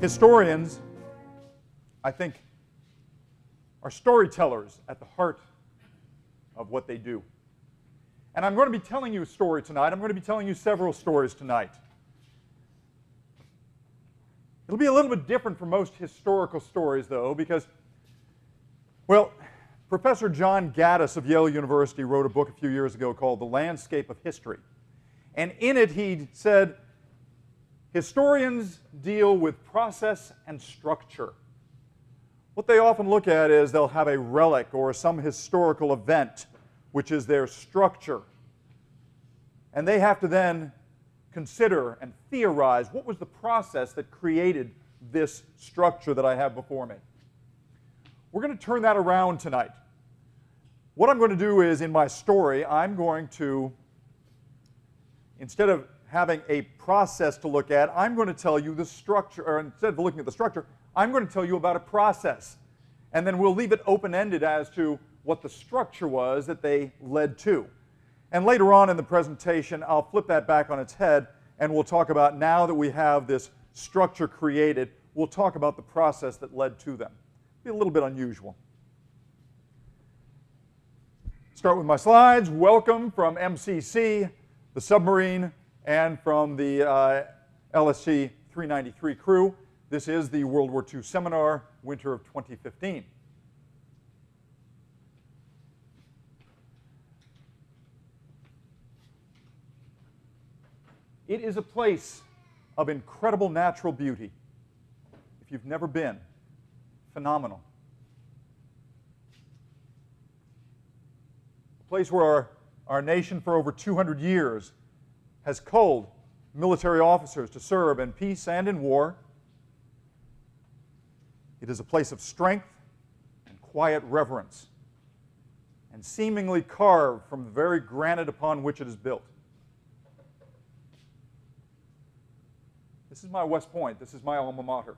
Historians, I think, are storytellers at the heart of what they do. And I'm going to be telling you a story tonight. I'm going to be telling you several stories tonight. It'll be a little bit different from most historical stories, though, because, well, Professor John Gaddis of Yale University wrote a book a few years ago called The Landscape of History. And in it he said, historians deal with process and structure. What they often look at is they'll have a relic or some historical event, which is their structure. And they have to then consider and theorize what was the process that created this structure that I have before me. We're going to turn that around tonight. What I'm going to do is, in my story, I'm going to, instead of having a process to look at, I'm going to tell you the structure, or instead of looking at the structure, I'm going to tell you about a process. And then we'll leave it open-ended as to what the structure was that they led to. And later on in the presentation, I'll flip that back on its head, and we'll talk about, now that we have this structure created, we'll talk about the process that led to them. It'll be a little bit unusual. Start with my slides. Welcome from MCC, the submarine, and from the LSC 393 crew. This is the World War II seminar, winter of 2015. It is a place of incredible natural beauty. If you've never been, phenomenal. A place where our nation for over 200 years has culled military officers to serve in peace and in war. It is a place of strength and quiet reverence, and seemingly carved from the very granite upon which it is built. This is my West Point. This is my alma mater.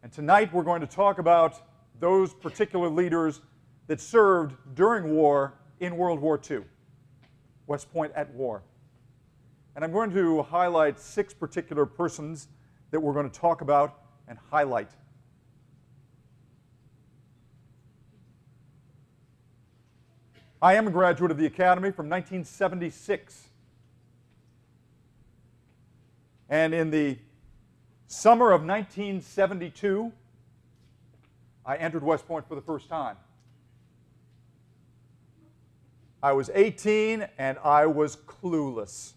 And tonight we're going to talk about those particular leaders that served during war in World War II. West Point at war. And I'm going to highlight 6 particular persons that we're going to talk about and highlight. I am a graduate of the Academy from 1976. And in the summer of 1972, I entered West Point for the first time. I was 18 and I was clueless.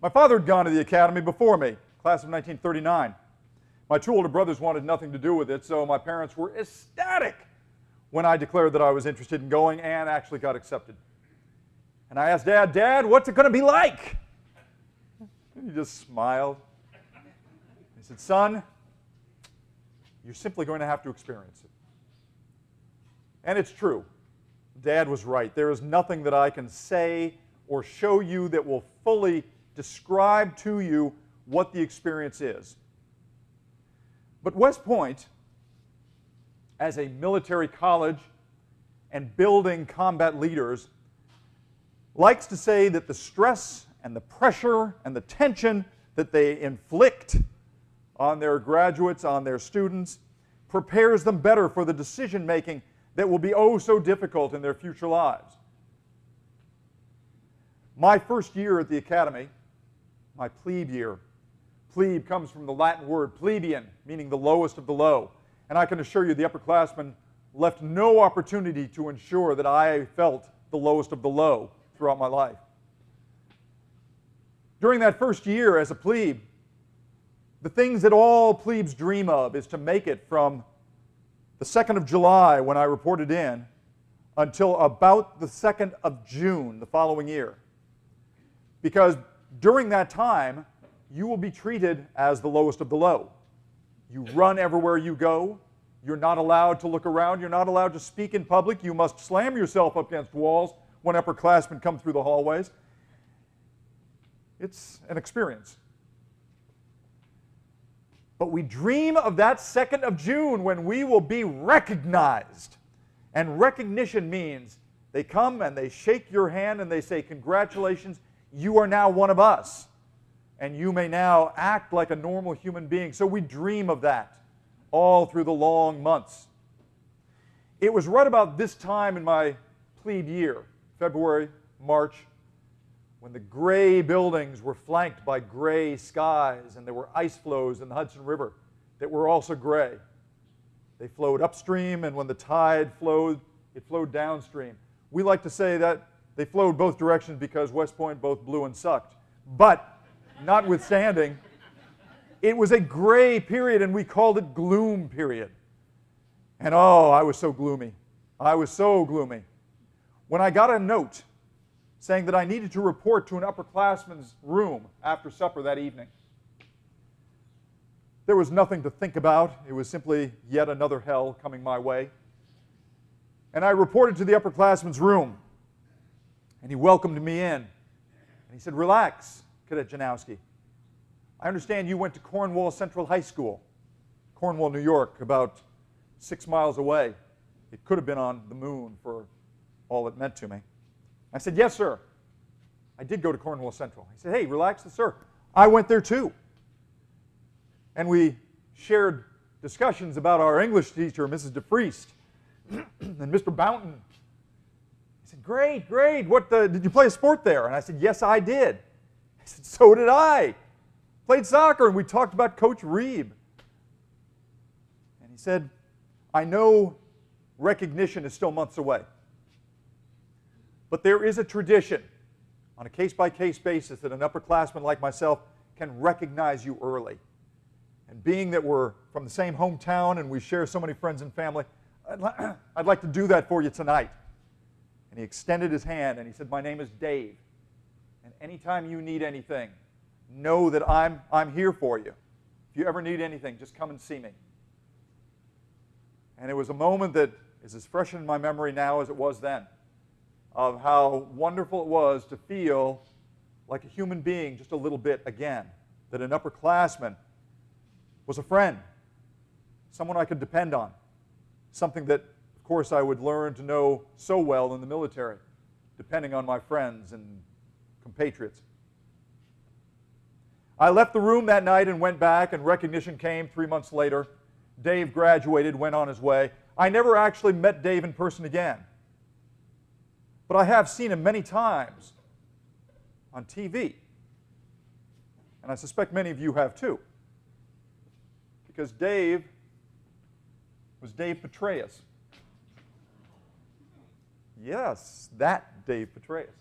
My father had gone to the Academy before me, class of 1939. My 2 older brothers wanted nothing to do with it, so my parents were ecstatic when I declared that I was interested in going and actually got accepted. And I asked Dad, "Dad, what's it going to be like?" He just smiled. He said, "Son, you're simply going to have to experience it." And it's true. Dad was right. There is nothing that I can say or show you that will fully describe to you what the experience is. But West Point, as a military college and building combat leaders, likes to say that the stress and the pressure and the tension that they inflict on their graduates, on their students, prepares them better for the decision-making that will be oh so difficult in their future lives. My first year at the Academy, my plebe year, plebe comes from the Latin word plebeian, meaning the lowest of the low. And I can assure you the upperclassmen left no opportunity to ensure that I felt the lowest of the low throughout my life. During that first year as a plebe, the things that all plebes dream of is to make it from the 2nd of July, when I reported in, until about the 2nd of June the following year. Because during that time, you will be treated as the lowest of the low. You run everywhere you go. You're not allowed to look around. You're not allowed to speak in public. You must slam yourself up against walls when upperclassmen come through the hallways. It's an experience. But we dream of that 2nd of June when we will be recognized. And recognition means that They come and they shake your hand and they say, congratulations, you are now one of us. And you may now act like a normal human being. So we dream of that all through the long months. It was right about this time in my plebe year, February, March, when the gray buildings were flanked by gray skies and there were ice flows in the Hudson River that were also gray. They flowed upstream, and when the tide flowed, it flowed downstream. We like to say that they flowed both directions because West Point both blew and sucked. But notwithstanding, it was a gray period, and we called it gloom period. And oh, I was so gloomy. I was so gloomy. When I got a note saying that I needed to report to an upperclassman's room after supper that evening, there was nothing to think about. It was simply yet another hell coming my way. And I reported to the upperclassman's room, and he welcomed me in. And he said, "Relax, Cadet Janowski. I understand you went to Cornwall Central High School, Cornwall, New York, about 6 miles away. It could have been on the moon for all it meant to me." I said, "Yes, sir. I did go to Cornwall Central." He said, "Hey, relax, sir. I went there too." And we shared discussions about our English teacher, Mrs. DeFriest, and Mr. Bounton. He said, "Great, great. Did you play a sport there?" And I said, "Yes, I did." He said, "So did I. Played soccer," and we talked about Coach Reeb. And he said, "I know recognition is still months away, but there is a tradition on a case-by-case basis that an upperclassman like myself can recognize you early. And being that we're from the same hometown and we share so many friends and family, I'd like to do that for you tonight." And he extended his hand and he said, "My name is Dave. And anytime you need anything, know that I'm here for you. If you ever need anything, just come and see me." And it was a moment that is as fresh in my memory now as it was then, of how wonderful it was to feel like a human being just a little bit again, that an upperclassman was a friend, someone I could depend on, something that, of course, I would learn to know so well in the military, depending on my friends and compatriots. I left the room that night and went back, and recognition came 3 months later. Dave graduated, went on his way. I never actually met Dave in person again, but I have seen him many times on TV, and I suspect many of you have too, because Dave was Dave Petraeus. Yes, that Dave Petraeus.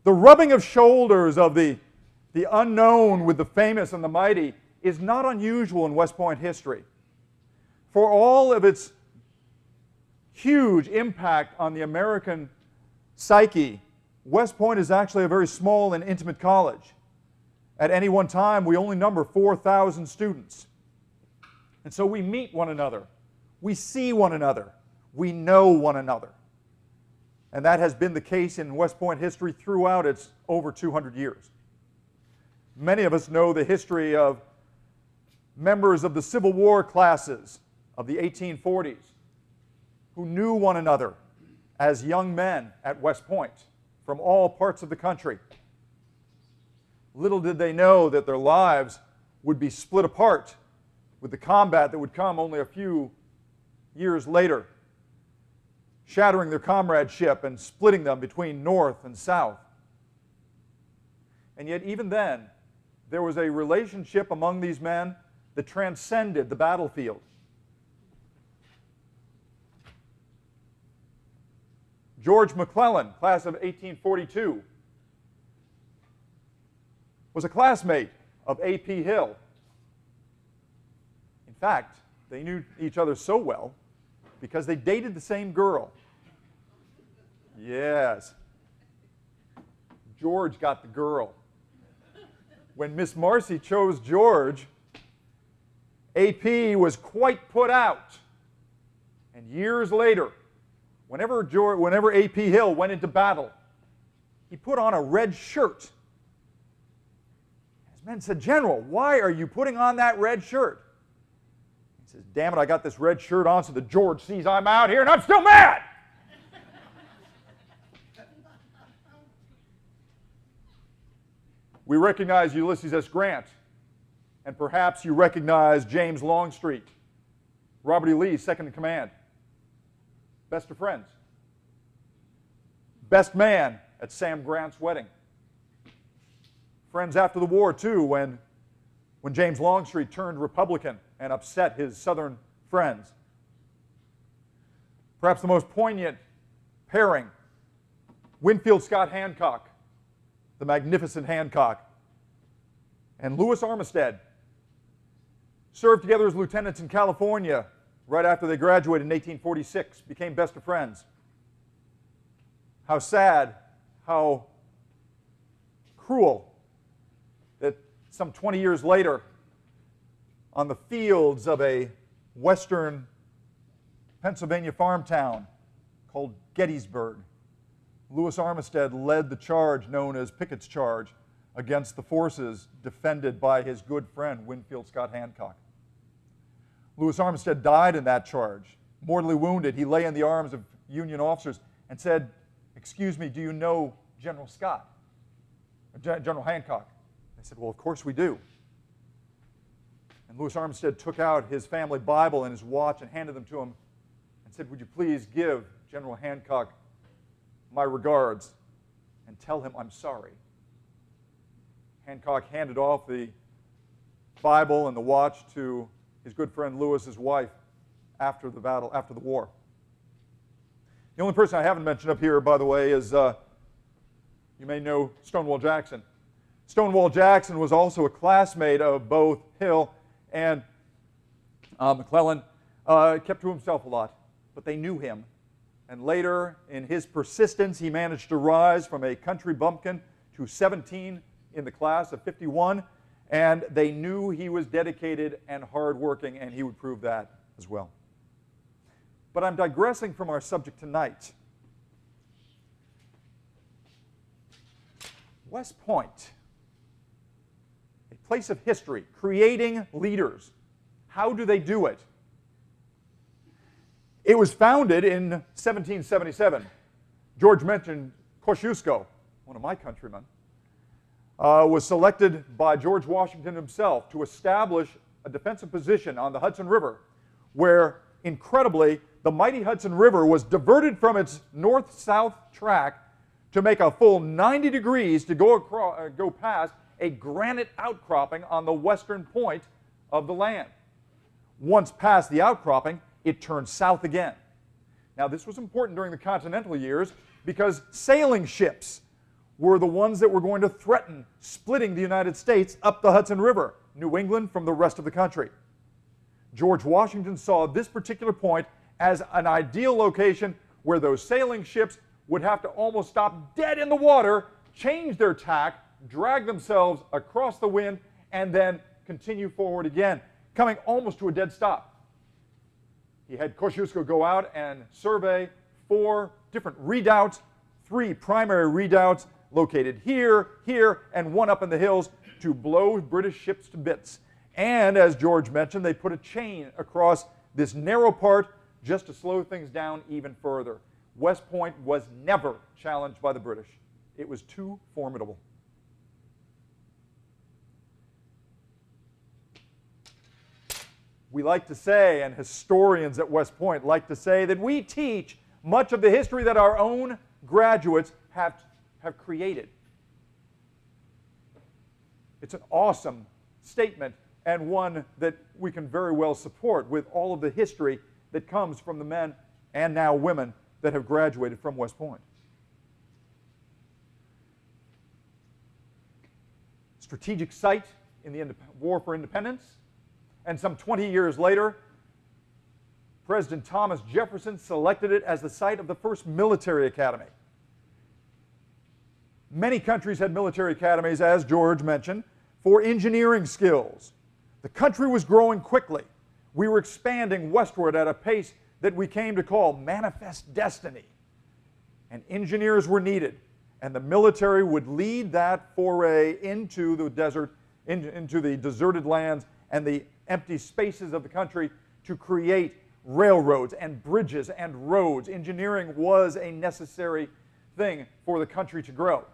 The rubbing of shoulders of the unknown with the famous and the mighty is not unusual in West Point history. For all of its huge impact on the American psyche, West Point is actually a very small and intimate college. At any one time, we only number 4,000 students. And so we meet one another, we see one another, we know one another. And that has been the case in West Point history throughout its over 200 years. Many of us know the history of members of the Civil War classes of the 1840s who knew one another as young men at West Point from all parts of the country. Little did they know that their lives would be split apart with the combat that would come only a few years later, shattering their comradeship and splitting them between North and South. And yet even then, there was a relationship among these men that transcended the battlefield. George McClellan, class of 1842, was a classmate of A.P. Hill. In fact, they knew each other so well because they dated the same girl. Yes. George got the girl. When Miss Marcy chose George, A.P. was quite put out. And years later, whenever A.P. Hill went into battle, he put on a red shirt. His men said, "General, why are you putting on that red shirt?" He says, damn it, I got this red shirt on so that George sees I'm out here and I'm still mad. We recognize Ulysses S. Grant, and perhaps you recognize James Longstreet, Robert E. Lee, second in command. Best of friends. Best man at Sam Grant's wedding. Friends after the war, too, when James Longstreet turned Republican and upset his Southern friends. Perhaps the most poignant pairing, Winfield Scott Hancock, the magnificent Hancock, and Louis Armistead served together as lieutenants in California right after they graduated in 1846, became best of friends. How sad, how cruel that some 20 years later, on the fields of a western Pennsylvania farm town called Gettysburg, Louis Armistead led the charge known as Pickett's Charge against the forces defended by his good friend Winfield Scott Hancock. Louis Armistead died in that charge, mortally wounded. He lay in the arms of Union officers and said, "Excuse me, do you know General Scott? General Hancock?" They said, "Well, of course we do." And Louis Armistead took out his family Bible and his watch and handed them to him and said, "Would you please give General Hancock my regards and tell him I'm sorry." Hancock handed off the Bible and the watch to his good friend Louis's wife after the battle, after the war. The only person I haven't mentioned up here, by the way, is you may know Stonewall Jackson. Stonewall Jackson was also a classmate of both Hill and McClellan. Kept to himself a lot, but they knew him. And later, in his persistence, he managed to rise from a country bumpkin to 17 in the class of 51. And they knew he was dedicated and hardworking, and he would prove that as well. But I'm digressing from our subject tonight. West Point, a place of history, creating leaders. How do they do it? It was founded in 1777. George mentioned Kosciuszko, one of my countrymen, was selected by George Washington himself to establish a defensive position on the Hudson River, where, incredibly, the mighty Hudson River was diverted from its north-south track to make a full 90 degrees to go past a granite outcropping on the western point of the land. Once past the outcropping, it turned south again. Now, this was important during the Continental years because sailing ships were the ones that were going to threaten splitting the United States up the Hudson River, New England from the rest of the country. George Washington saw this particular point as an ideal location where those sailing ships would have to almost stop dead in the water, change their tack, drag themselves across the wind, and then continue forward again, coming almost to a dead stop. He had Kosciuszko go out and survey 4 different redoubts, 3 primary redoubts located here, here, and 1 up in the hills to blow British ships to bits. And as George mentioned, they put a chain across this narrow part just to slow things down even further. West Point was never challenged by the British. It was too formidable. We like to say, and historians at West Point like to say, that we teach much of the history that our own graduates have created. It's an awesome statement and one that we can very well support with all of the history that comes from the men and now women that have graduated from West Point. Strategic site in the War for Independence, and some 20 years later, President Thomas Jefferson selected it as the site of the first military academy. Many countries had military academies, as George mentioned, for engineering skills. The country was growing quickly. We were expanding westward at a pace that we came to call manifest destiny. And engineers were needed, and the military would lead that foray into the desert, into the deserted lands and the empty spaces of the country to create railroads and bridges and roads. Engineering was a necessary thing for the country to grow.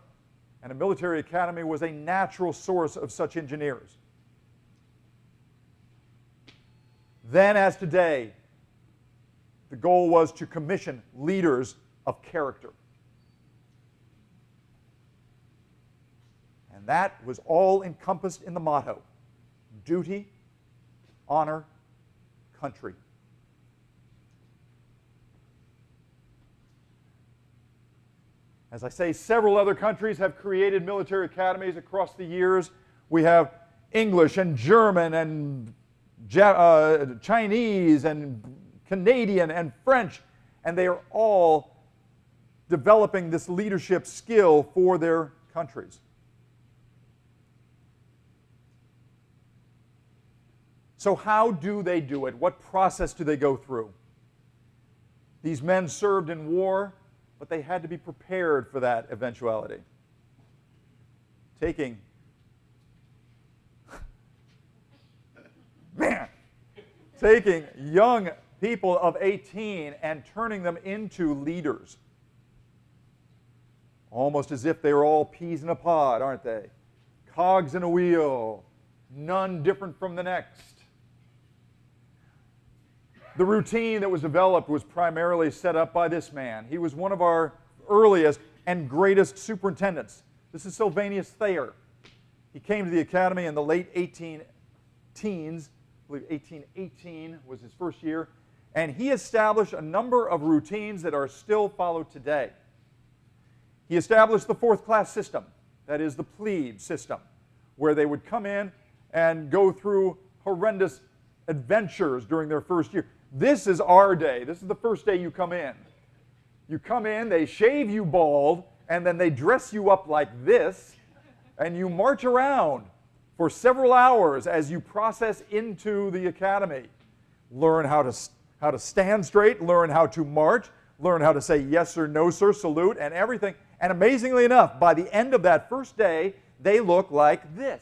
And a military academy was a natural source of such engineers. Then, as today, the goal was to commission leaders of character. And that was all encompassed in the motto: duty, honor, country. As I say, several other countries have created military academies across the years. We have English and German and Chinese and Canadian and French, and they are all developing this leadership skill for their countries. So how do they do it? What process do they go through? These men served in war, but they had to be prepared for that eventuality. Taking young people of 18 and turning them into leaders. Almost as if they were all peas in a pod, aren't they? Cogs in a wheel, none different from the next. The routine that was developed was primarily set up by this man. He was one of our earliest and greatest superintendents. This is Sylvanus Thayer. He came to the academy in the late 18-teens. I believe 1818 was his first year. And he established a number of routines that are still followed today. He established the fourth-class system, that is the plebe system, where they would come in and go through horrendous adventures during their first year. This is our day. This is the first day you come in. You come in, they shave you bald, and then they dress you up like this, and you march around for several hours as you process into the academy. Learn how to stand straight, learn how to march, learn how to say yes or no, sir, salute, and everything. And amazingly enough, by the end of that first day, they look like this.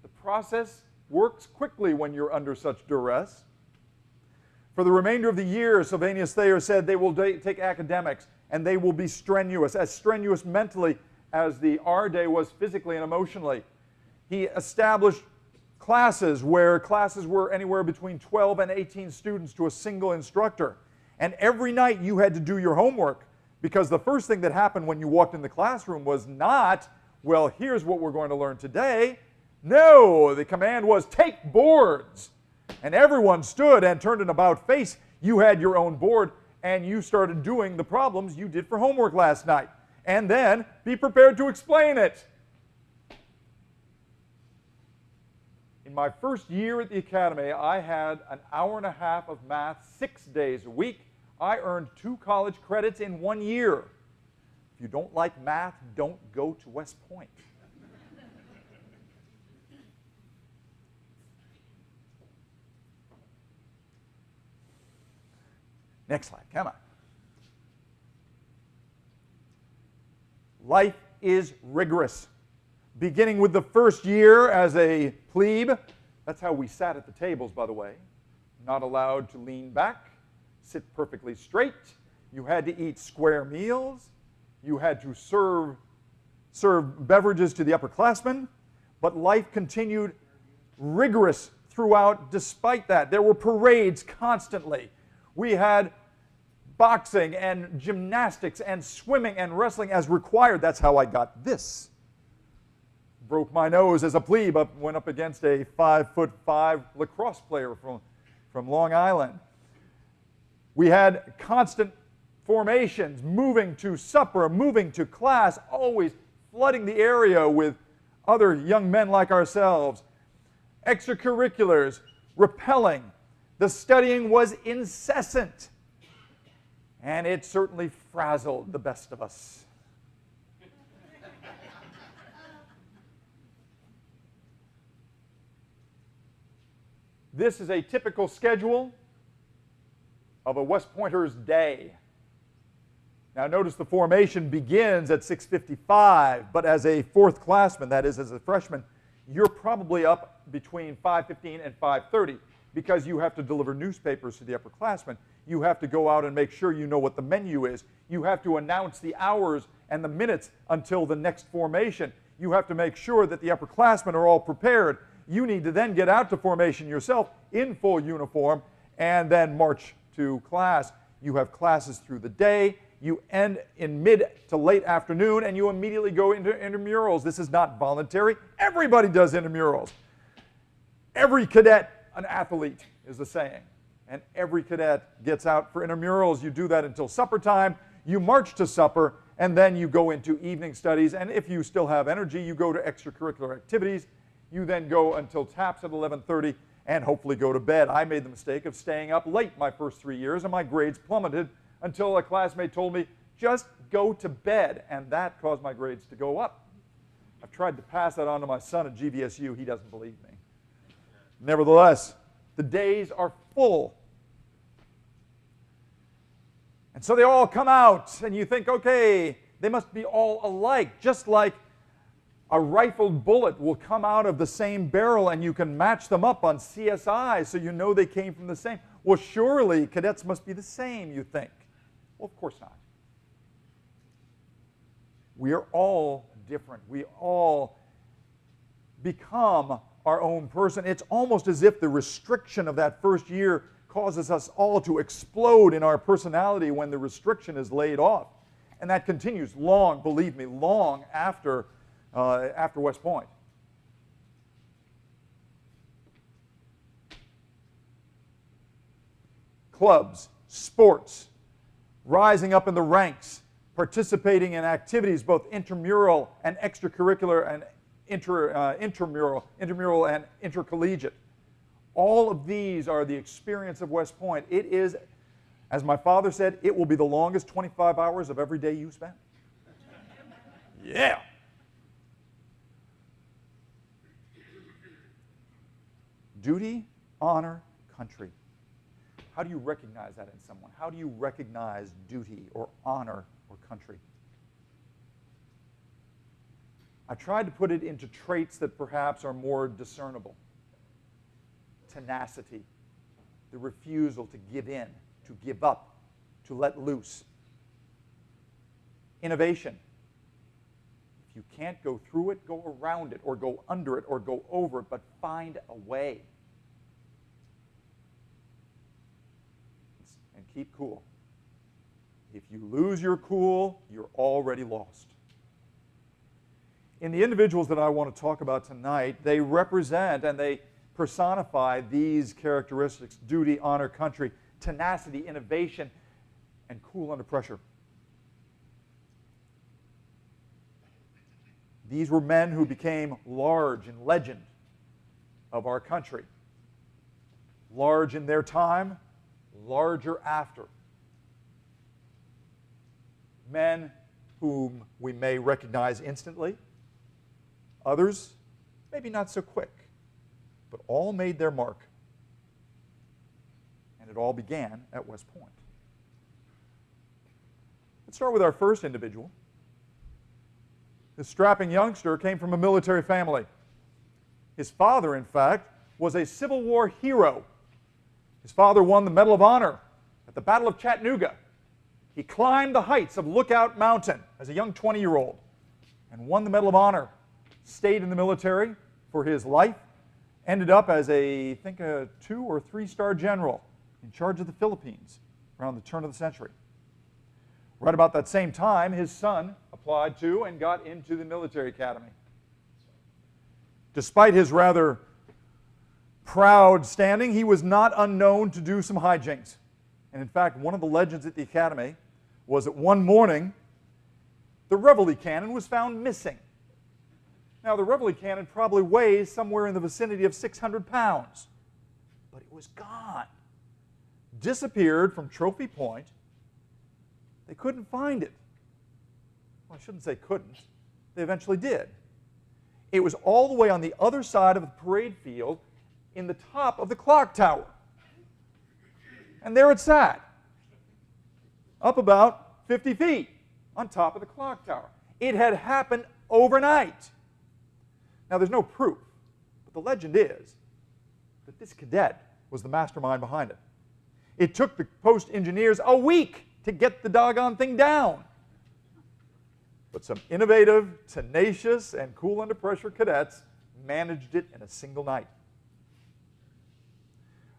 The process works quickly when you're under such duress. For the remainder of the year, Sylvanus Thayer said, they will take academics, and they will be as strenuous mentally as our day was physically and emotionally. He established classes where classes were anywhere between 12 and 18 students to a single instructor. And every night you had to do your homework, because the first thing that happened when you walked in the classroom was not, well, here's what we're going to learn today. No, the command was, take boards. And everyone stood and turned an about face. You had your own board, and you started doing the problems you did for homework last night. And then be prepared to explain it. In my first year at the academy, I had an hour and a half of math 6 days a week. I earned 2 college credits in 1 year. If you don't like math, don't go to West Point. Next slide, come on. Life is rigorous. Beginning with the first year as a plebe, that's how we sat at the tables, by the way. Not allowed to lean back, sit perfectly straight. You had to eat square meals. You had to serve beverages to the upperclassmen. But life continued rigorous throughout despite that. There were parades constantly. We had boxing and gymnastics and swimming and wrestling as required. That's how I got this. Broke my nose as a plebe, went up against a 5'5" lacrosse player from Long Island. We had constant formations, moving to supper, moving to class, always flooding the area with other young men like ourselves. Extracurriculars, rappelling. The studying was incessant, and it certainly frazzled the best of us. This is a typical schedule of a West Pointer's day. Now notice the formation begins at 6:55, but as a fourth classman, that is as a freshman, you're probably up between 5:15 and 5:30, because you have to deliver newspapers to the upperclassmen. You have to go out and make sure you know what the menu is. You have to announce the hours and the minutes until the next formation. You have to make sure that the upperclassmen are all prepared. You need to then get out to formation yourself in full uniform and then march to class. You have classes through the day. You end in mid to late afternoon, and you immediately go into intramurals. This is not voluntary. Everybody does intramurals. Every cadet, an athlete, is the saying. And every cadet gets out for intramurals. You do that until supper time. You march to supper, and then you go into evening studies. And if you still have energy, you go to extracurricular activities. You then go until taps at 11:30 and hopefully go to bed. I made the mistake of staying up late my first 3 years, and my grades plummeted until a classmate told me, just go to bed, and that caused my grades to go up. I've tried to pass that on to my son at GVSU. He doesn't believe me. Nevertheless, the days are full. And so they all come out, and you think, okay, they must be all alike, just like a rifled bullet will come out of the same barrel, and you can match them up on CSI so you know they came from the same. Well, surely cadets must be the same, you think. Well, of course not. We are all different. We all become our own person. It's almost as if the restriction of that first year causes us all to explode in our personality when the restriction is laid off. And that continues long, believe me, long after West Point. Clubs, sports, rising up in the ranks, participating in activities both intramural and extracurricular and intramural and intercollegiate. All of these are the experience of West Point. It is, as my father said, it will be the longest 25 hours of every day you spend. Yeah. Duty, honor, country. How do you recognize that in someone? How do you recognize duty or honor or country? I tried to put it into traits that perhaps are more discernible. Tenacity, the refusal to give in, to give up, to let loose. Innovation. If you can't go through it, go around it, or go under it, or go over it, but find a way. And keep cool. If you lose your cool, you're already lost. In the individuals that I want to talk about tonight, they represent and they personify these characteristics: duty, honor, country, tenacity, innovation, and cool under pressure. These were men who became large in legend of our country. Large in their time, larger after. Men whom we may recognize instantly, others maybe not so quick, but all made their mark. And it all began at West Point. Let's start with our first individual. This strapping youngster came from a military family. His father, in fact, was a Civil War hero. His father won the Medal of Honor at the Battle of Chattanooga. He climbed the heights of Lookout Mountain as a young 20-year-old and won the Medal of Honor. Stayed in the military for his life, ended up as I think a 2- or 3-star general in charge of the Philippines around the turn of the century. Right about that same time, his son applied to and got into the military academy. Despite his rather proud standing, he was not unknown to do some hijinks. And in fact, one of the legends at the academy was that one morning, the Reveille cannon was found missing. Now, the Reveille cannon probably weighs somewhere in the vicinity of 600 pounds, but it was gone. Disappeared from Trophy Point. They couldn't find it. Well, I shouldn't say couldn't. They eventually did. It was all the way on the other side of the parade field in the top of the clock tower. And there it sat, up about 50 feet on top of the clock tower. It had happened overnight. Now, there's no proof, but the legend is that this cadet was the mastermind behind it. It took the post engineers a week to get the doggone thing down. But some innovative, tenacious, and cool under pressure cadets managed it in a single night.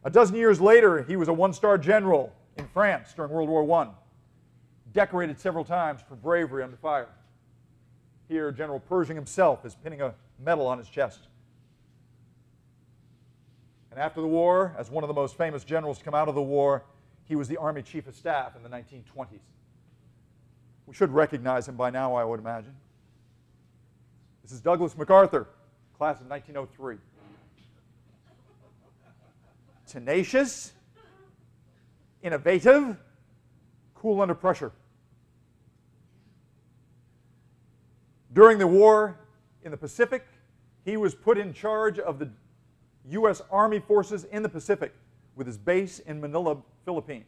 A dozen years later, he was a one-star general in France during World War I, decorated several times for bravery under fire. Here, General Pershing himself is pinning a medal on his chest. And after the war, as one of the most famous generals to come out of the war, he was the Army Chief of Staff in the 1920s. We should recognize him by now, I would imagine. This is Douglas MacArthur, class of 1903. Tenacious, innovative, cool under pressure. During the war in the Pacific, he was put in charge of the U.S. Army forces in the Pacific with his base in Manila, Philippines.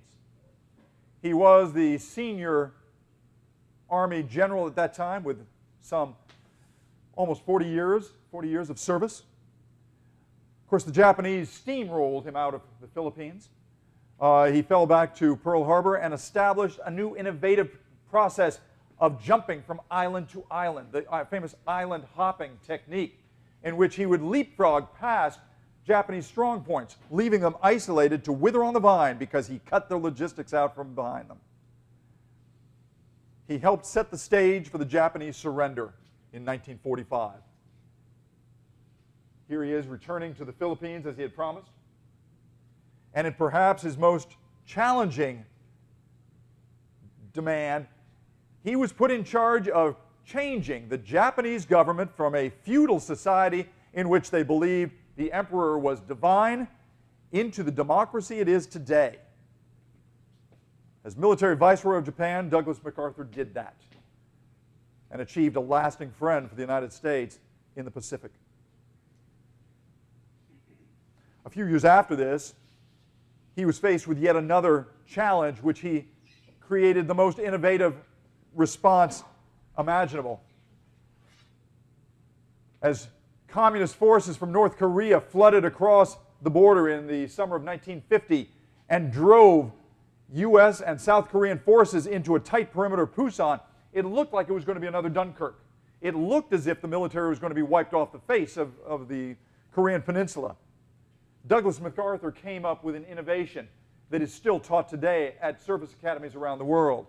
He was the senior Army general at that time with some almost 40 years of service. Of course, the Japanese steamrolled him out of the Philippines. He fell back to Pearl Harbor and established a new innovative process of jumping from island to island, the famous island hopping technique, in which he would leapfrog past Japanese strong points, leaving them isolated to wither on the vine because he cut their logistics out from behind them. He helped set the stage for the Japanese surrender in 1945. Here he is returning to the Philippines as he had promised. And in perhaps his most challenging demand, he was put in charge of changing the Japanese government from a feudal society in which they believed the emperor was divine into the democracy it is today. As military viceroy of Japan, Douglas MacArthur did that and achieved a lasting friend for the United States in the Pacific. A few years after this, he was faced with yet another challenge, which he created the most innovative response imaginable. As communist forces from North Korea flooded across the border in the summer of 1950 and drove U.S. and South Korean forces into a tight perimeter of Pusan, it looked like it was going to be another Dunkirk. It looked as if the military was going to be wiped off the face of the Korean peninsula. Douglas MacArthur came up with an innovation that is still taught today at service academies around the world.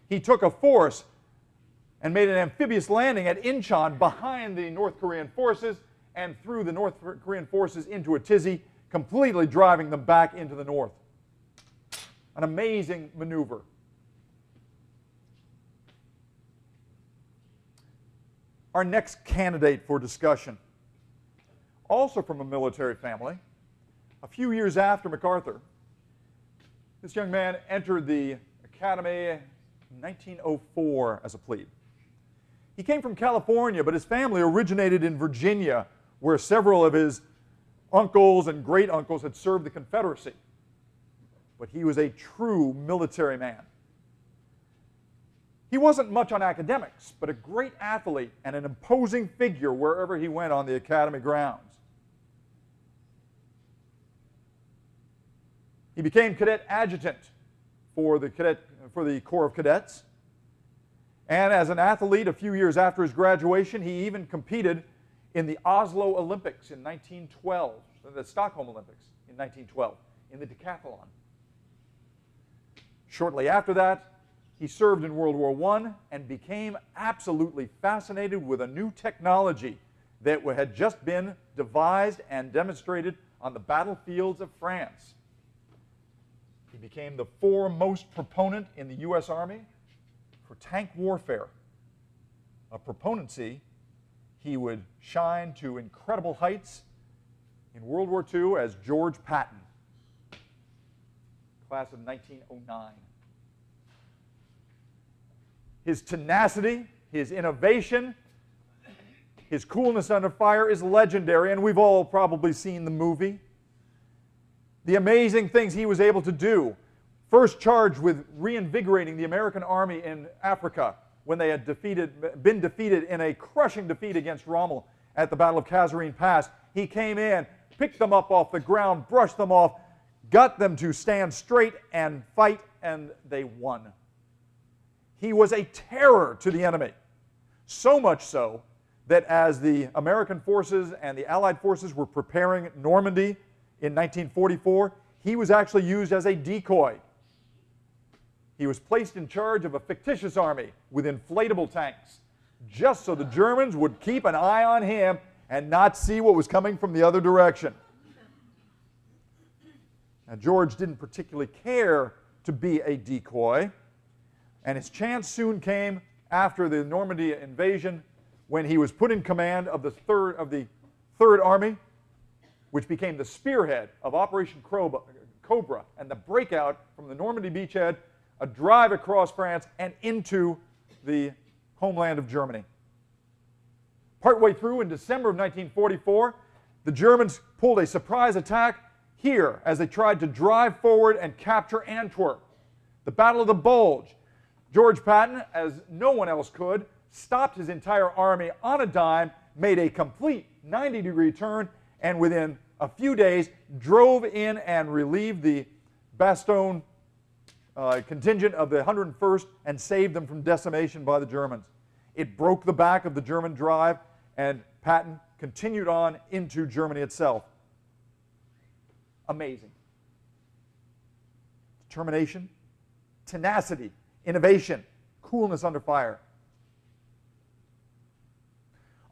He took a force and made an amphibious landing at Incheon behind the North Korean forces and threw the North Korean forces into a tizzy, completely driving them back into the north. An amazing maneuver. Our next candidate for discussion, also from a military family, a few years after MacArthur, this young man entered the academy in 1904 as a plebe. He came from California, but his family originated in Virginia, where several of his uncles and great-uncles had served the Confederacy. But he was a true military man. He wasn't much on academics, but a great athlete and an imposing figure wherever he went on the academy grounds. He became cadet adjutant for the Corps of Cadets. And as an athlete, a few years after his graduation, he even competed in the Oslo Olympics in 1912, the Stockholm Olympics in 1912, in the decathlon. Shortly after that, he served in World War I and became absolutely fascinated with a new technology that had just been devised and demonstrated on the battlefields of France. He became the foremost proponent in the U.S. Army for tank warfare, a proponency he would shine to incredible heights in World War II as George Patton, class of 1909. His tenacity, his innovation, his coolness under fire is legendary, and we've all probably seen the movie. The amazing things he was able to do. First charged with reinvigorating the American army in Africa when they had been defeated in a crushing defeat against Rommel at the Battle of Kasserine Pass. He came in, picked them up off the ground, brushed them off, got them to stand straight and fight, and they won. He was a terror to the enemy, so much so that as the American forces and the Allied forces were preparing Normandy in 1944, he was actually used as a decoy. He was placed in charge of a fictitious army with inflatable tanks, just so the Germans would keep an eye on him and not see what was coming from the other direction. Now, George didn't particularly care to be a decoy, and his chance soon came after the Normandy invasion when he was put in command of the Third Army, which became the spearhead of Operation Cobra and the breakout from the Normandy beachhead, a drive across France and into the homeland of Germany. Partway through, in December of 1944, the Germans pulled a surprise attack here as they tried to drive forward and capture Antwerp. The Battle of the Bulge. George Patton, as no one else could, stopped his entire army on a dime, made a complete 90-degree turn, and within a few days drove in and relieved the Bastogne contingent of the 101st and saved them from decimation by the Germans. It broke the back of the German drive, and Patton continued on into Germany itself. Amazing. Determination, tenacity, innovation, coolness under fire.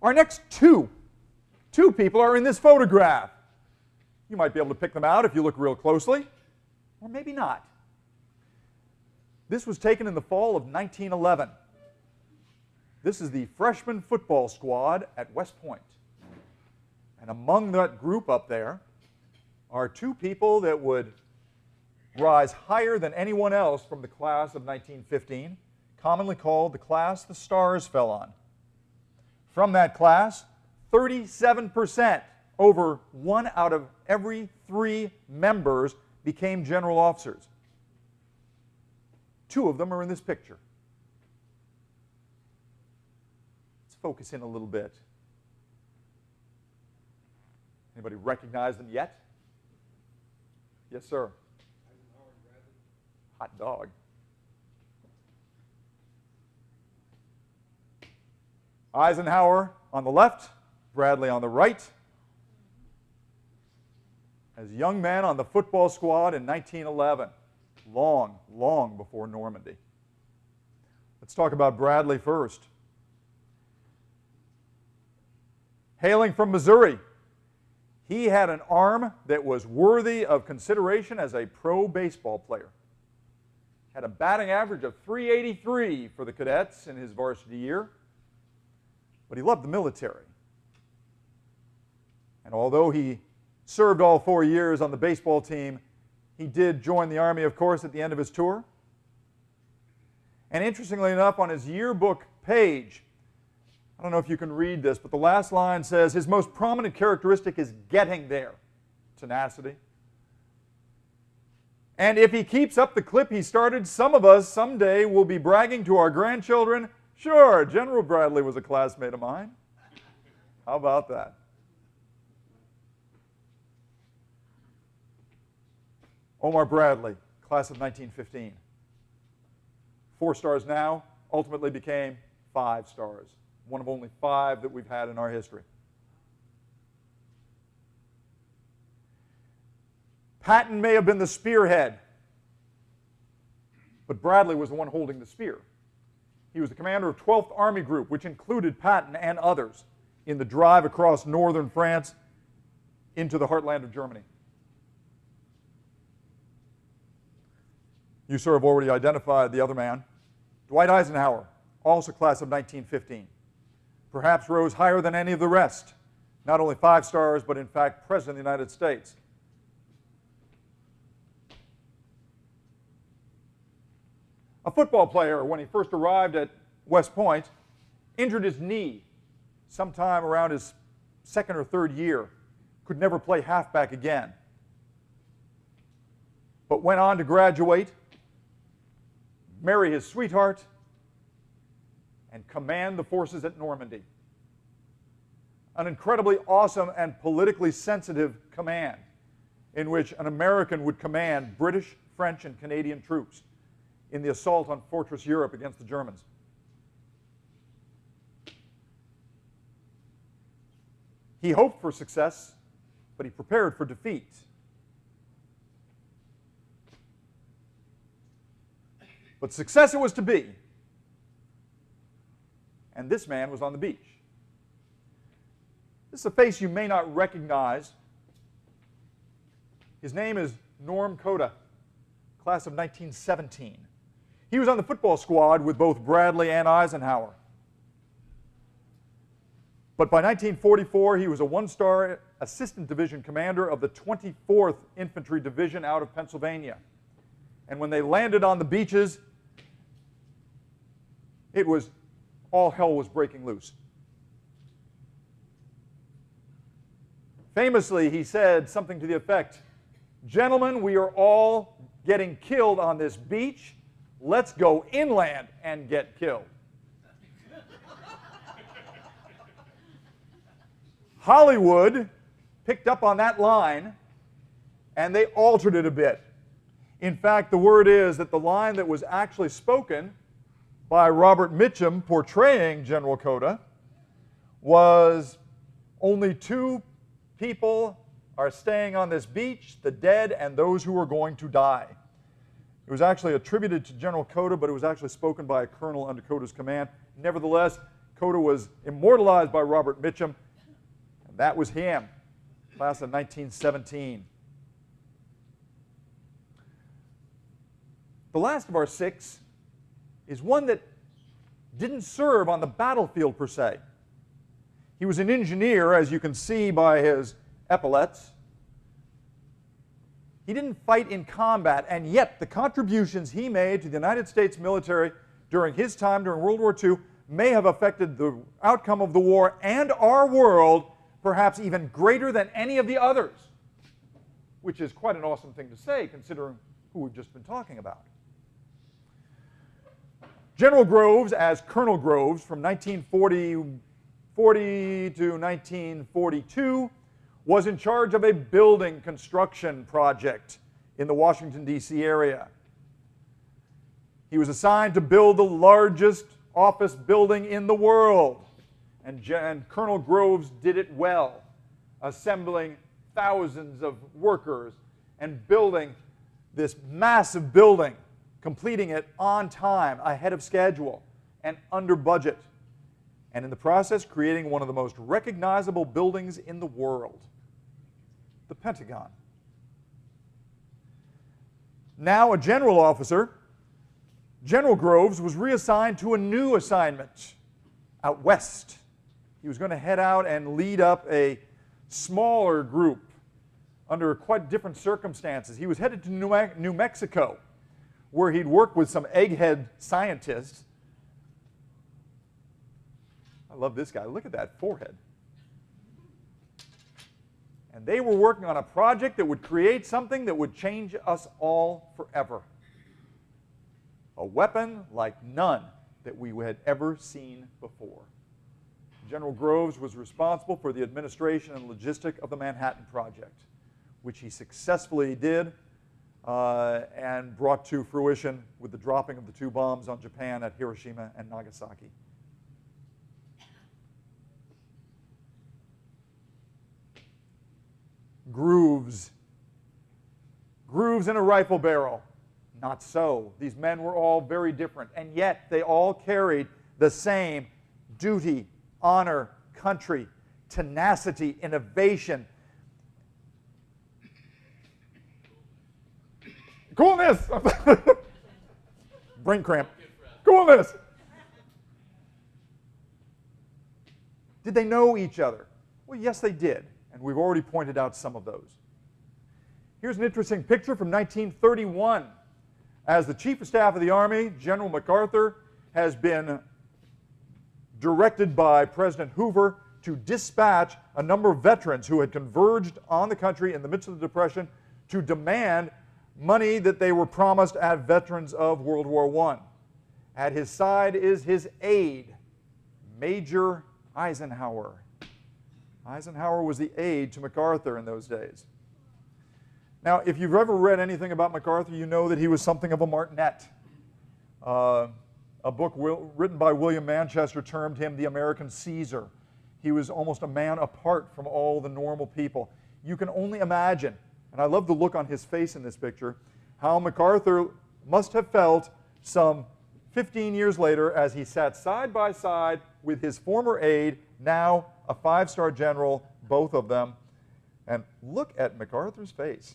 Our next two people are in this photograph. You might be able to pick them out if you look real closely, or maybe not. This was taken in the fall of 1911. This is the freshman football squad at West Point. And among that group up there are two people that would rise higher than anyone else from the class of 1915, commonly called the class the stars fell on. From that class, 37%, over 1 out of every 3 members, became general officers. 2 of them are in this picture. Let's focus in a little bit. Anybody recognize them yet? Yes, sir. Hot dog. Eisenhower on the left, Bradley on the right. As young men on the football squad in 1911, long, long before Normandy. Let's talk about Bradley first. Hailing from Missouri, he had an arm that was worthy of consideration as a pro baseball player. Had a batting average of .383 for the cadets in his varsity year, but he loved the military. And although he served all 4 years on the baseball team, he did join the Army, of course, at the end of his tour. And interestingly enough, on his yearbook page, I don't know if you can read this, but the last line says, his most prominent characteristic is getting there. Tenacity. And if he keeps up the clip he started, some of us someday will be bragging to our grandchildren, sure, General Bradley was a classmate of mine. How about that? Omar Bradley, class of 1915. 4 stars now, ultimately became 5 stars. One of only 5 that we've had in our history. Patton may have been the spearhead, but Bradley was the one holding the spear. He was the commander of 12th Army Group, which included Patton and others in the drive across northern France into the heartland of Germany. You sort of already identified the other man. Dwight Eisenhower, also class of 1915. Perhaps rose higher than any of the rest. Not only 5 stars, but in fact President of the United States. A football player, when he first arrived at West Point, injured his knee sometime around his 2nd or 3rd year. Could never play halfback again. But went on to graduate, marry his sweetheart, and command the forces at Normandy. An incredibly awesome and politically sensitive command. in which an American would command British, French, and Canadian troops in the assault on Fortress Europe against the Germans. He hoped for success, but he prepared for defeat. But success it was to be. And this man was on the beach. This is a face you may not recognize. His name is Norm Coda, class of 1917. He was on the football squad with both Bradley and Eisenhower. But by 1944, he was a one-star assistant division commander of the 24th Infantry Division out of Pennsylvania. And when they landed on the beaches, it was all hell was breaking loose. Famously, he said something to the effect, "Gentlemen, we are all getting killed on this beach. Let's go inland and get killed." Hollywood picked up on that line, and they altered it a bit. In fact, the word is that the line that was actually spoken by Robert Mitchum portraying General Coda was, "Only two people are staying on this beach, the dead and those who are going to die." It was actually attributed to General Coda, but it was actually spoken by a colonel under Coda's command. Nevertheless, Coda was immortalized by Robert Mitchum, and that was him, class of 1917. The last of our six is one that didn't serve on the battlefield per se. He was an engineer, as you can see by his epaulets. He didn't fight in combat, and yet the contributions he made to the United States military during his time during World War II may have affected the outcome of the war and our world perhaps even greater than any of the others, which is quite an awesome thing to say considering who we've just been talking about. General Groves, as Colonel Groves, from 1940 to 1942, was in charge of a building construction project in the Washington, D.C. area. He was assigned to build the largest office building in the world, and Colonel Groves did it well, assembling thousands of workers and building this massive building, completing it on time, ahead of schedule, and under budget, and in the process creating one of the most recognizable buildings in the world, the Pentagon. Now a general officer, General Groves was reassigned to a new assignment out west. He was going to head out and lead up a smaller group under quite different circumstances. He was headed to New Mexico, where he'd work with some egghead scientists. I love this guy. Look at that forehead. And they were working on a project that would create something that would change us all forever. A weapon like none that we had ever seen before. General Groves was responsible for the administration and logistic of the Manhattan Project, which he successfully did and brought to fruition with the dropping of the two bombs on Japan at Hiroshima and Nagasaki. Grooves. Grooves in a rifle barrel. Not so. These men were all very different, and yet they all carried the same duty, honor, country, tenacity, innovation. Coolness! Brain cramp. Coolness! Did they know each other? Well, yes, they did, and we've already pointed out some of those. Here's an interesting picture from 1931. As the Chief of Staff of the Army, General MacArthur has been directed by President Hoover to dispatch a number of veterans who had converged on the country in the midst of the Depression to demand money that they were promised as veterans of World War I. At his side is his aide, Major Eisenhower. Eisenhower was the aide to MacArthur in those days. Now, if you've ever read anything about MacArthur, you know that he was something of a martinet. A book written by William Manchester termed him the American Caesar. He was almost a man apart from all the normal people. You can only imagine, and I love the look on his face in this picture, how MacArthur must have felt some 15 years later as he sat side by side with his former aide, now a five-star general, both of them. And look at MacArthur's face.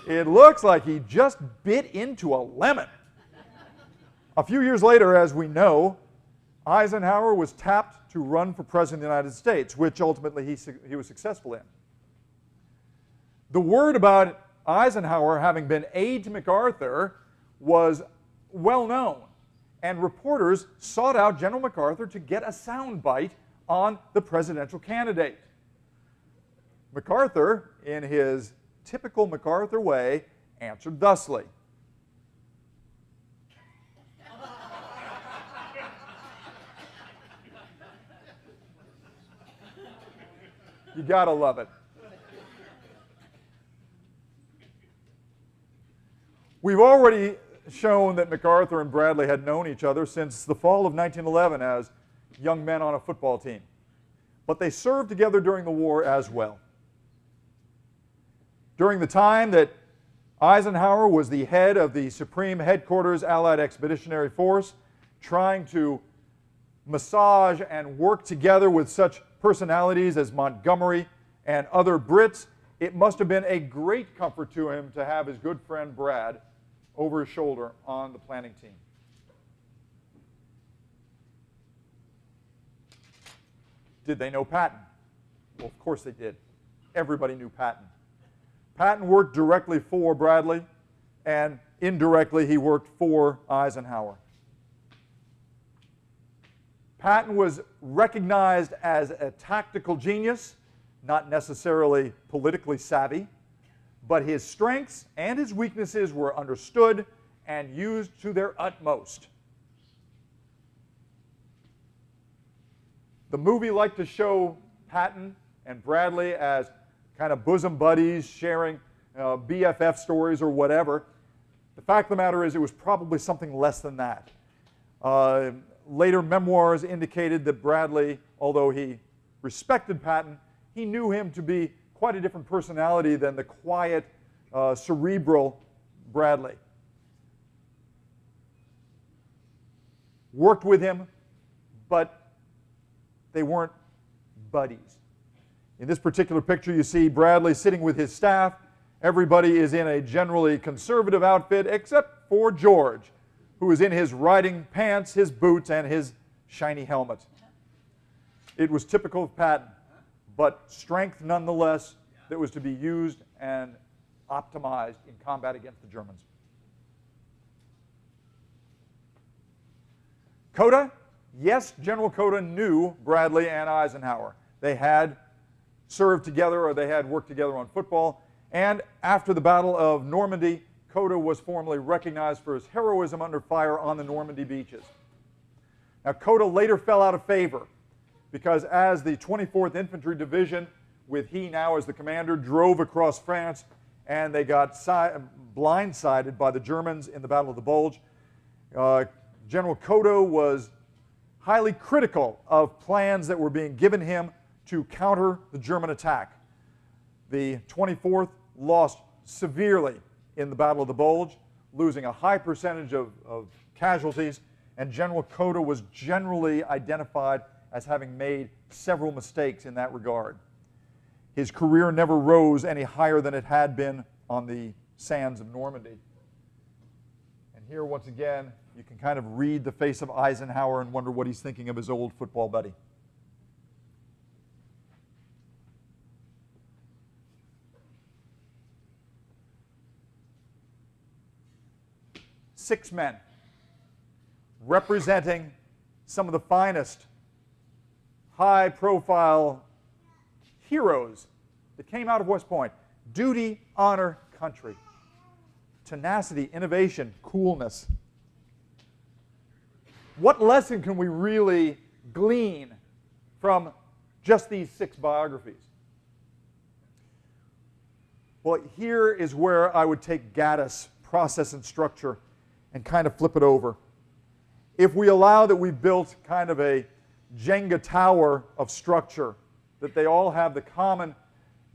It looks like he just bit into a lemon. A few years later, as we know, Eisenhower was tapped to run for president of the United States, which ultimately he was successful in. The word about Eisenhower having been aide to MacArthur was well known, and reporters sought out General MacArthur to get a soundbite on the presidential candidate. MacArthur, in his typical MacArthur way, answered thusly. You gotta love it. We've already shown that MacArthur and Bradley had known each other since the fall of 1911 as young men on a football team. But they served together during the war as well. During the time that Eisenhower was the head of the Supreme Headquarters Allied Expeditionary Force, trying to massage and work together with such personalities as Montgomery and other Brits, it must have been a great comfort to him to have his good friend Brad over his shoulder on the planning team. Did they know Patton? Well, of course they did. Everybody knew Patton. Patton worked directly for Bradley, and indirectly he worked for Eisenhower. Patton was recognized as a tactical genius, not necessarily politically savvy, but his strengths and his weaknesses were understood and used to their utmost. The movie liked to show Patton and Bradley as kind of bosom buddies sharing BFF stories or whatever. The fact of the matter is it was probably something less than that. Later memoirs indicated that Bradley, although he respected Patton, he knew him to be quite a different personality than the quiet, cerebral Bradley. Worked with him, but they weren't buddies. In this particular picture, you see Bradley sitting with his staff. Everybody is in a generally conservative outfit except for George, who is in his riding pants, his boots, and his shiny helmet. It was typical of Patton, but strength nonetheless that was to be used and optimized in combat against the Germans. Coda? Yes, General Coda knew Bradley and Eisenhower. They had served together or they had worked together on football, and after the Battle of Normandy, Coda was formally recognized for his heroism under fire on the Normandy beaches. Now, Coda later fell out of favor because as the 24th Infantry Division, with he now as the commander, drove across France and they got blindsided by the Germans in the Battle of the Bulge, General Coda was highly critical of plans that were being given him to counter the German attack. The 24th lost severely in the Battle of the Bulge, losing a high percentage of casualties, and General Coda was generally identified as having made several mistakes in that regard. His career never rose any higher than it had been on the sands of Normandy. And here, once again, you can kind of read the face of Eisenhower and wonder what he's thinking of his old football buddy. Six men representing some of the finest high-profile heroes that came out of West Point. Duty, honor, country. Tenacity, innovation, coolness. What lesson can we really glean from just these six biographies? Well, here is where I would take Gaddis' process and structure and kind of flip it over. If we allow that we've built kind of a Jenga tower of structure, that they all have the common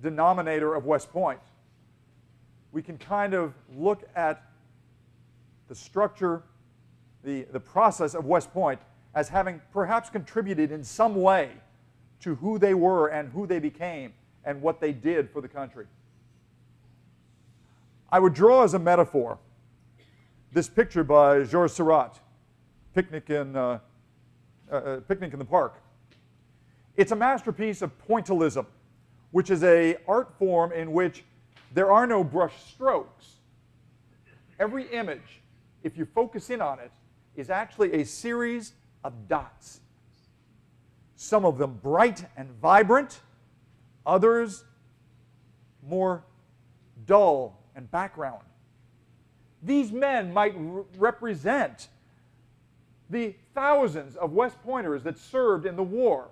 denominator of West Point, we can kind of look at the structure, the process of West Point as having perhaps contributed in some way to who they were and who they became and what they did for the country. I would draw as a metaphor this picture by Georges Seurat, Picnic in the Park. It's a masterpiece of pointillism, which is an art form in which there are no brush strokes. Every image, if you focus in on it, is actually a series of dots. Some of them bright and vibrant, others more dull and background. These men might represent the thousands of West Pointers that served in the war,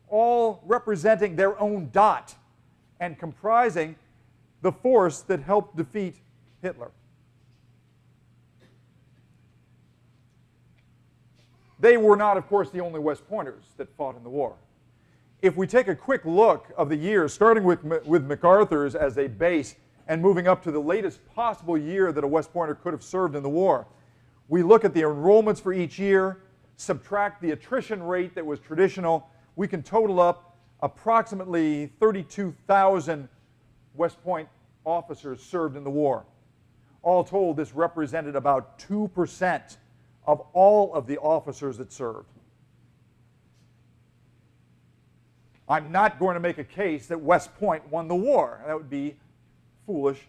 all representing their own dot and comprising the force that helped defeat Hitler. They were not, of course, the only West Pointers that fought in the war. If we take a quick look of the years, starting with MacArthur's as a base and moving up to the latest possible year that a West Pointer could have served in the war, we look at the enrollments for each year, subtract the attrition rate that was traditional, we can total up approximately 32,000 West Point officers served in the war. All told, this represented about 2% of all of the officers that served. I'm not going to make a case that West Point won the war. That would be foolish,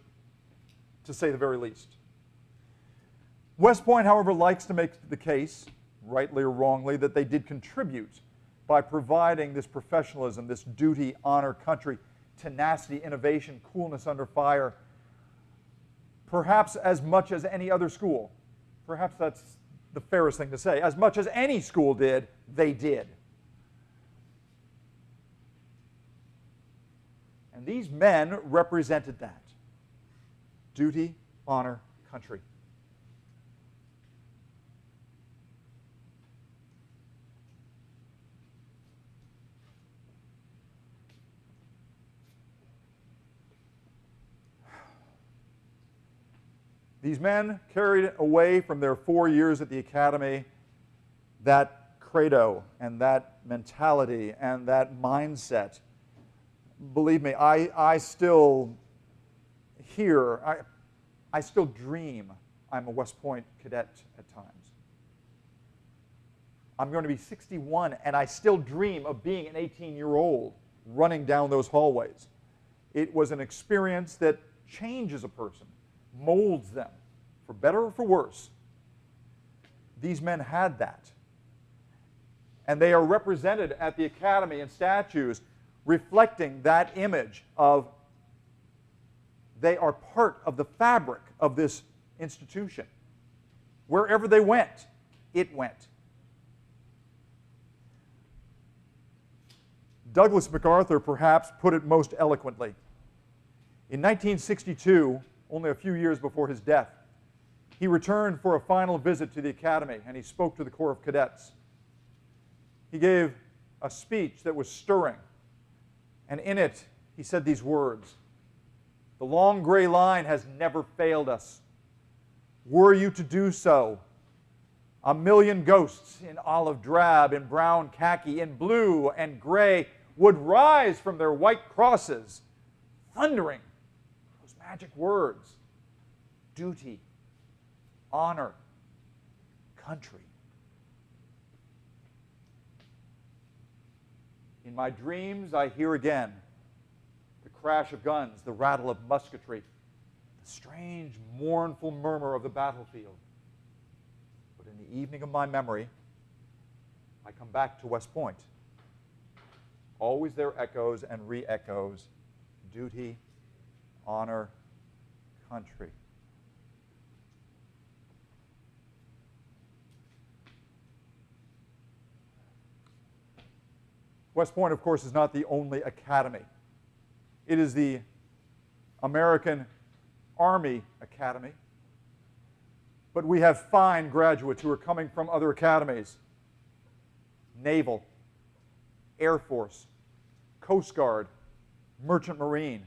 to say the very least. West Point, however, likes to make the case, rightly or wrongly, that they did contribute by providing this professionalism, this duty, honor, country, tenacity, innovation, coolness under fire, perhaps as much as any other school. Perhaps that's the fairest thing to say. As much as any school did, they did. And these men represented that. Duty, honor, country. These men carried away from their 4 years at the academy that credo and that mentality and that mindset. Believe me, I still hear, I still dream I'm a West Point cadet at times. I'm going to be 61 and I still dream of being an 18-year-old running down those hallways. It was an experience that changes a person, molds them, for better or for worse. These men had that. And they are represented at the academy in statues reflecting that image of they are part of the fabric of this institution. Wherever they went, it went. Douglas MacArthur perhaps put it most eloquently. In 1962, only a few years before his death, he returned for a final visit to the academy and he spoke to the Corps of Cadets. He gave a speech that was stirring, and in it he said these words: "The long gray line has never failed us. Were you to do so, a million ghosts in olive drab, in brown khaki, in blue and gray would rise from their white crosses, thundering those magic words: duty, honor, country. In my dreams, I hear again the crash of guns, the rattle of musketry, the strange, mournful murmur of the battlefield. But in the evening of my memory, I come back to West Point. Always there echoes and re-echoes: duty, honor, country." West Point, of course, is not the only academy. It is the American Army Academy, but we have fine graduates who are coming from other academies: Naval, Air Force, Coast Guard, Merchant Marine,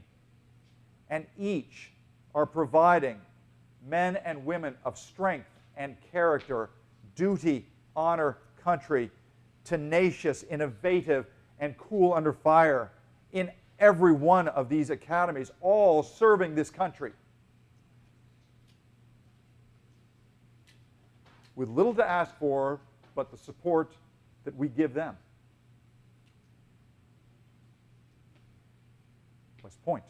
and each are providing men and women of strength and character, duty, honor, country, tenacious, innovative, and cool under fire in every one of these academies, all serving this country with little to ask for but the support that we give them. West Point.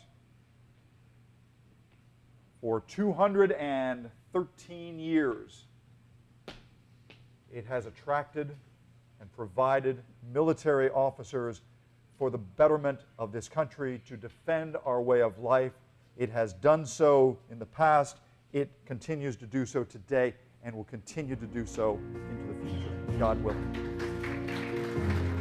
For 213 years, it has attracted and provided military officers for the betterment of this country, to defend our way of life. It has done so in the past. It continues to do so today and will continue to do so into the future, God willing.